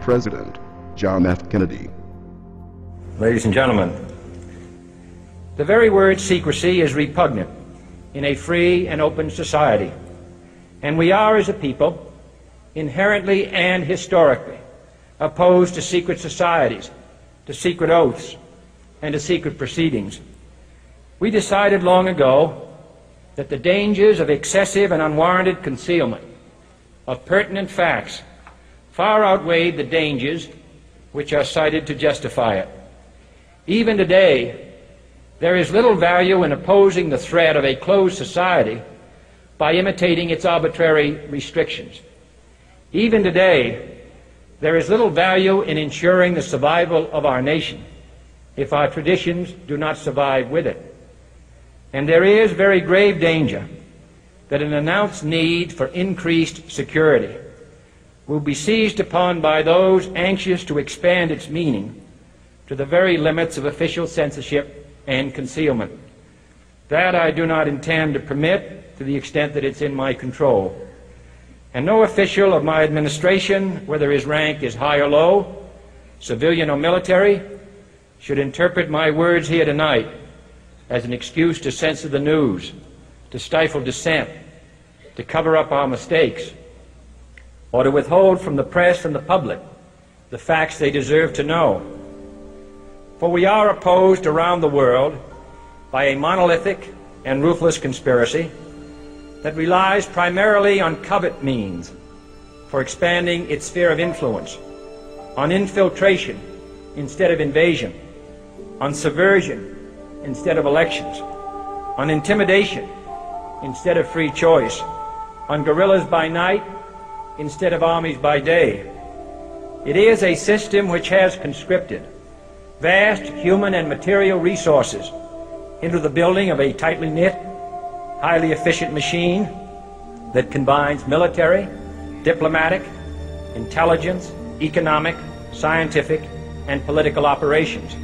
President John F. Kennedy. Ladies and gentlemen, the very word secrecy is repugnant in a free and open society, and we are, as a people, inherently and historically opposed to secret societies, to secret oaths, and to secret proceedings. We decided long ago that the dangers of excessive and unwarranted concealment of pertinent facts far outweighed the dangers which are cited to justify it. Even today, there is little value in opposing the threat of a closed society by imitating its arbitrary restrictions. Even today, there is little value in ensuring the survival of our nation if our traditions do not survive with it. And there is very grave danger that an announced need for increased security will be seized upon by those anxious to expand its meaning to the very limits of official censorship and concealment. That I do not intend to permit to the extent that it's in my control. And no official of my administration, whether his rank is high or low, civilian or military, should interpret my words here tonight as an excuse to censor the news, to stifle dissent, to cover up our mistakes, or to withhold from the press and the public the facts they deserve to know. For we are opposed around the world by a monolithic and ruthless conspiracy that relies primarily on covert means for expanding its sphere of influence, on infiltration instead of invasion, on subversion instead of elections, on intimidation instead of free choice, on guerrillas by night instead of armies by day. It is a system which has conscripted vast human and material resources into the building of a tightly knit, highly efficient machine that combines military, diplomatic, intelligence, economic, scientific, and political operations.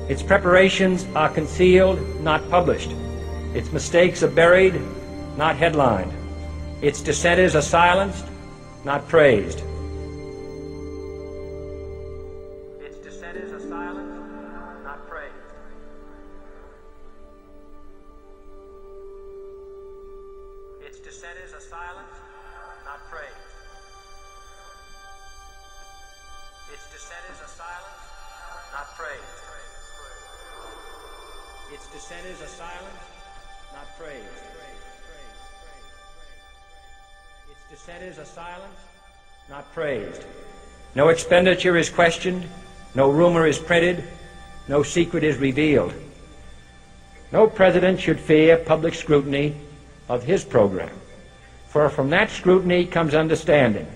Its preparations are concealed, not published. Its mistakes are buried, not headlined. Its dissenters are silenced, not praised. Its dissenters are silenced, not praised. Its dissenters are silenced, not praised. Its dissenters are silenced, not praised. Its dissenters are silenced, not praised. Its dissenters are silenced, not praised. No expenditure is questioned, no rumor is printed, no secret is revealed. No president should fear public scrutiny of his program, for from that scrutiny comes understanding,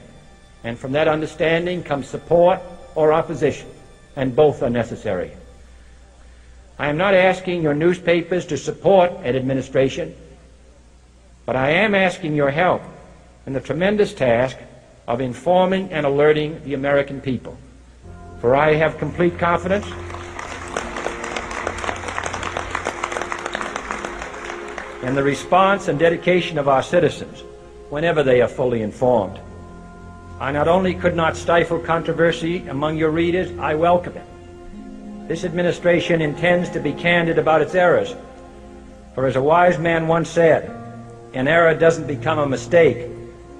and from that understanding comes support or opposition, and both are necessary. I am not asking your newspapers to support an administration, but I am asking your help in the tremendous task of informing and alerting the American people. For I have complete confidence in the response and dedication of our citizens whenever they are fully informed. I not only could not stifle controversy among your readers, I welcome it. This administration intends to be candid about its errors, for as a wise man once said, an error doesn't become a mistake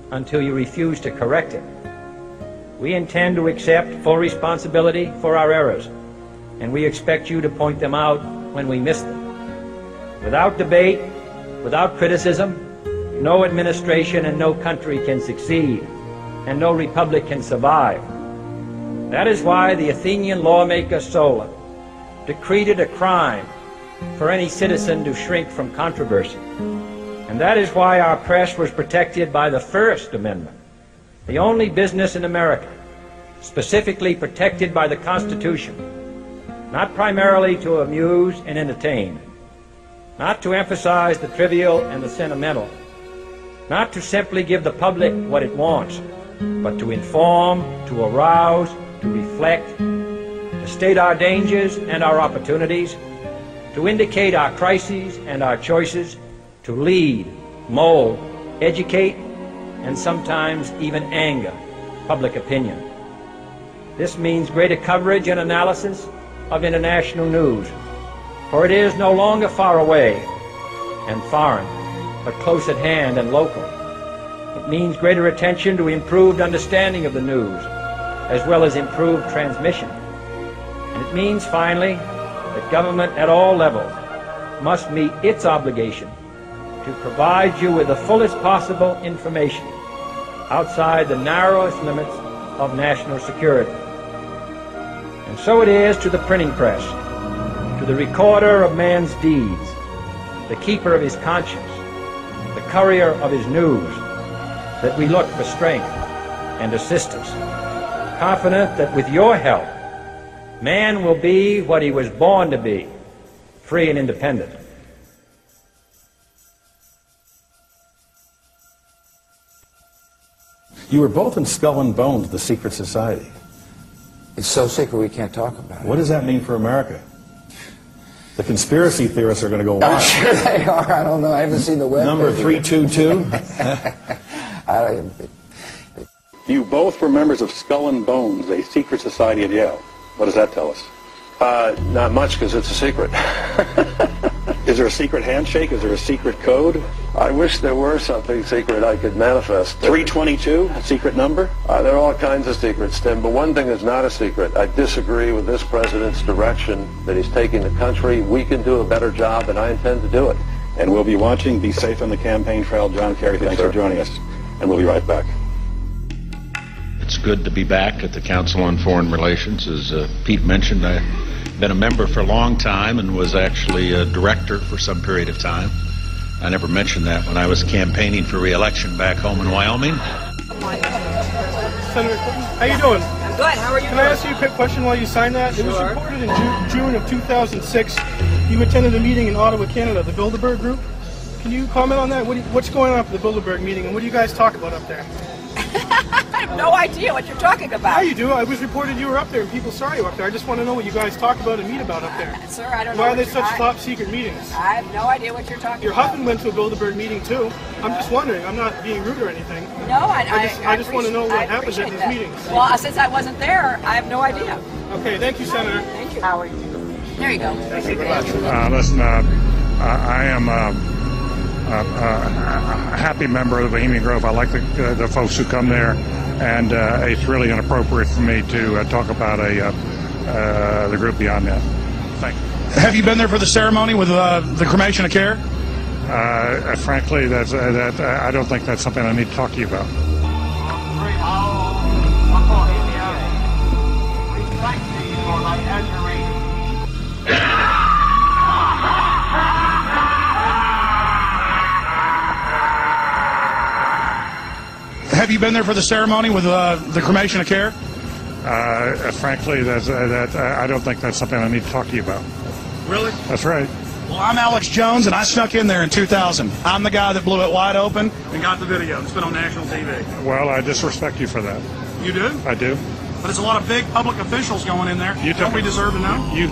until you refuse to correct it. We intend to accept full responsibility for our errors, and we expect you to point them out when we miss them. Without debate, without criticism, no administration and no country can succeed, and no republic can survive. That is why the Athenian lawmaker Solon decreed it a crime for any citizen to shrink from controversy. And that is why our press was protected by the First Amendment, the only business in America specifically protected by the Constitution, not primarily to amuse and entertain, not to emphasize the trivial and the sentimental, not to simply give the public what it wants, but to inform, to arouse, to reflect, to state our dangers and our opportunities, to indicate our crises and our choices, to lead, mold, educate, and sometimes even anger public opinion. This means greater coverage and analysis of international news, for it is no longer far away and foreign, but close at hand and local. It means greater attention to improved understanding of the news, as well as improved transmission. And it means, finally, that government at all levels must meet its obligation to provide you with the fullest possible information outside the narrowest limits of national security. And so it is to the printing press, to the recorder of man's deeds, the keeper of his conscience, the courier of his news, that we look for strength and assistance, confident that with your help, man will be what he was born to be, free and independent. You were both in Skull and Bones, the secret society. It's so secret we can't talk about it. What does that mean for America? The conspiracy theorists are going to go wild. I'm sure they are. I don't know. I haven't seen the web. Number 322? You both were members of Skull and Bones, a secret society at Yale. What does that tell us? Not much, because it's a secret. Is there a secret handshake? Is there a secret code? I wish there were something secret I could manifest. 322, a secret number? There are all kinds of secrets, Tim, but one thing is not a secret. I disagree with this president's direction that he's taking the country. We can do a better job, and I intend to do it. And we'll be watching. Be safe on the campaign trail. John Kerry, thanks for joining us. And we'll be right back. It's good to be back at the Council on Foreign Relations. As Pete mentioned, I've been a member for a long time and was actually a director for some period of time. I never mentioned that when I was campaigning for re-election back home in Wyoming. Senator Clinton, how you doing? I'm good. How are you? Can I ask you a quick question while you sign that? Sure. It was reported in June of 2006 you attended a meeting in Ottawa, Canada, the Bilderberg Group. Can you comment on that? What's going on at the Bilderberg meeting, and what do you guys talk about up there? I have no idea what you're talking about. Yeah, you do. I was reported you were up there and people saw you up there. I just want to know what you guys talk about and meet about up there. Sir, I don't know. Why are they such top secret meetings? I have no idea what you're talking about. Your husband went to a Bilderberg meeting too. I'm just wondering. I'm not being rude or anything. No, I just want to know what happens at these meetings. Well, since I wasn't there, I have no idea. Okay, thank you, Senator. Thank you. Howard. There you go. Thank you very much. Listen, I am a happy member of the Bohemian Grove. I like the folks who come there, and it's really inappropriate for me to talk about the group beyond that. Thank you. Have you been there for the ceremony with the cremation of care? Frankly, I don't think that's something I need to talk to you about. Have you been there for the ceremony with the cremation of care? Frankly, I don't think that's something I need to talk to you about. Really? That's right. Well, I'm Alex Jones, and I snuck in there in 2000. I'm the guy that blew it wide open and got the video. It's been on national TV. Well, I disrespect you for that. You do? I do. But it's a lot of big public officials going in there. Don't we deserve to know? I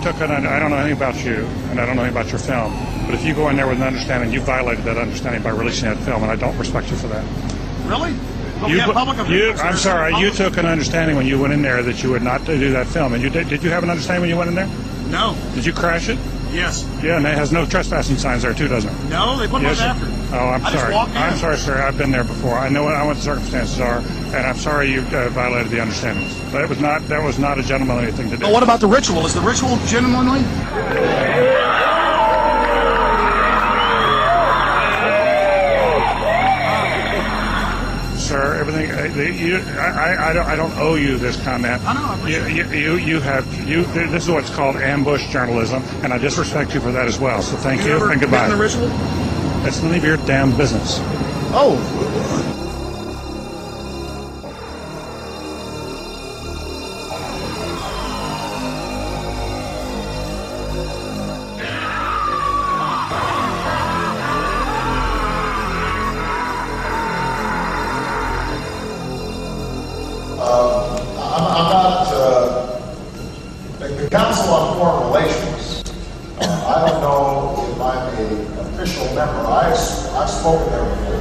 don't know anything about you, and I don't know anything about your film. But if you go in there with an understanding, you violated that understanding by releasing that film, and I don't respect you for that. Really? But we have public officials. I'm sorry, you took an understanding when you went in there that you would not do that film. And did you have an understanding when you went in there? No. Did you crash it? Yes. Yeah, and it has no trespassing signs there too, doesn't it? No, they put those after. Oh, I'm sorry. I'm sorry, sir. I've been there before. I know what the circumstances are, and I'm sorry you violated the understandings. But that was not a gentlemanly thing to do. But what about the ritual? Is the ritual gentlemanly? Sir, everything. I don't owe you this comment. I know. This is what's called ambush journalism, and I disrespect you for that as well. So thank you and goodbye. The ritual? It's none of your damn business. Oh. The Council on Foreign Relations, I don't know if I'm an official member. I've spoken there before.